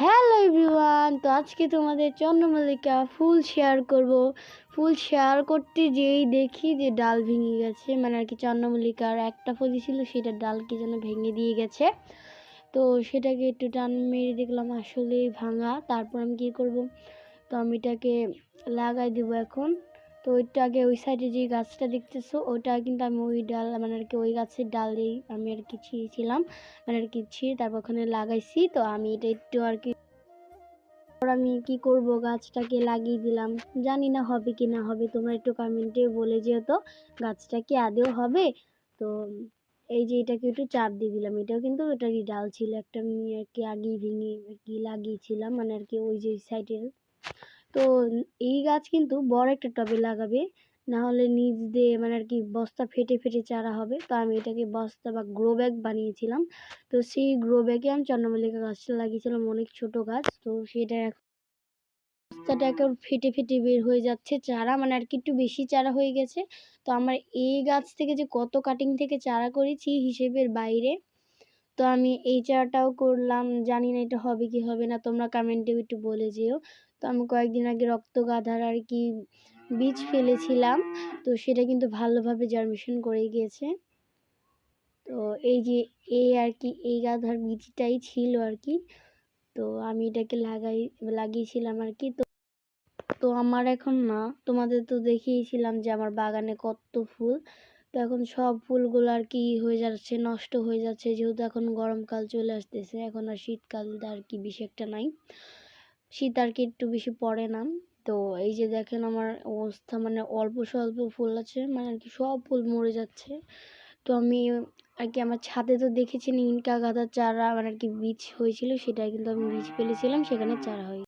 Hello everyone, তো আজকে তোমাদের চন্দ্রমল্লিকা ফুল শেয়ার করব। ফুল শেয়ার করতে যেই দেখি যে ডাল ভেঙে গেছে, মানে আর কি চন্দ্রমল্লিকার একটা ফুলই ছিল, সেটা ডাল কি যেন ভেঙে দিয়ে গেছে। তো সেটাকে একটু টান মেরে দেখলাম আসলেই ভাঙা। তারপর আমি কী করব, তো আমি এটাকে লাগাই দেবো এখন। তো ওইটা আগে ওই সাইডে যে গাছটা দেখতেছো ওটা কিন্তু আমি ওই ডাল মানে আর কি ওই গাছের ডালেই আমি আর কি ছিঁড়েছিলাম, মানে আর কি ছিঁড়ে তারপর ওখানে লাগাইছি। তো আমি এটা একটু আর কি আমি কি করব, গাছটাকে লাগিয়ে দিলাম। জানি না হবে কি না হবে, তোমরা একটু কমেন্টে বলে যেও তো গাছটা কি আদৌ হবে। তো এই যে এটাকে একটু চাপ দিয়ে দিলাম, এটাও কিন্তু ওটারই ডাল ছিল, একটা আমি আর কি আগেই ভেঙে আর কি লাগিয়েছিলাম, মানে আর কি ওই যে সাইডের। তো এই গাছ কিন্তু বড় একটা টবে লাগাবে, না হলে নিচ দিয়ে মানে আর কি বস্তা ফেটে ফেটে চারা হবে। তো আমি এটাকে বস্তা বা গ্রো ব্যাগ বানিয়েছিলাম। তো সেই গ্রো ব্যাগে আমি চন্দ্রমল্লিকা গাছটা লাগিয়েছিলাম, অনেক ছোট গাছ। তো সেটা বস্তাটা এখন ফেটে ফেটে বের হয়ে যাচ্ছে চারা, মানে আর কি একটু বেশি চারা হয়ে গেছে। তো আমার এই গাছ থেকে যে কত কাটিং থেকে চারা করেছি হিসেবের বাইরে। তো আমি এই চারাটাও করলাম, জানি না এটা হবে কি হবে না, তোমরা কমেন্টেও একটু বলে যেও। তো আমি কয়েকদিন আগে রক্তগাধার আর কি বীজ ফেলেছিলাম, তো সেটা কিন্তু ভালোভাবে জার্মিনেশন করে গিয়েছে। তো এই যে এই আর কি এই গাধার বীজটাই ছিল আর কি। তো আমি এটাকে লাগিয়েছিলাম আর কি। তো আমার এখন না, তোমাদের তো দেখিয়েছিলাম যে আমার বাগানে কত ফুল। তো এখন সব ফুলগুলো আর কি হয়ে যাচ্ছে, নষ্ট হয়ে যাচ্ছে, যেহেতু এখন গরমকাল চলে আসতেছে, এখন আর শীতকাল আর কি বেশি একটা নাই, শীত আর কি একটু বেশি পড়ে না। তো এই যে দেখেন আমার অবস্থা, মানে অল্প স্বল্প ফুল আছে, মানে আর কি সব ফুল মরে যাচ্ছে। তো আমি আর কি আমার ছাদে তো দেখেছি ইনকা গাঁদার চারা মানে আর কি বীজ হয়েছিল, সেটা কিন্তু আমি বীজ ফেলেছিলাম, সেখানে চারা হয়ে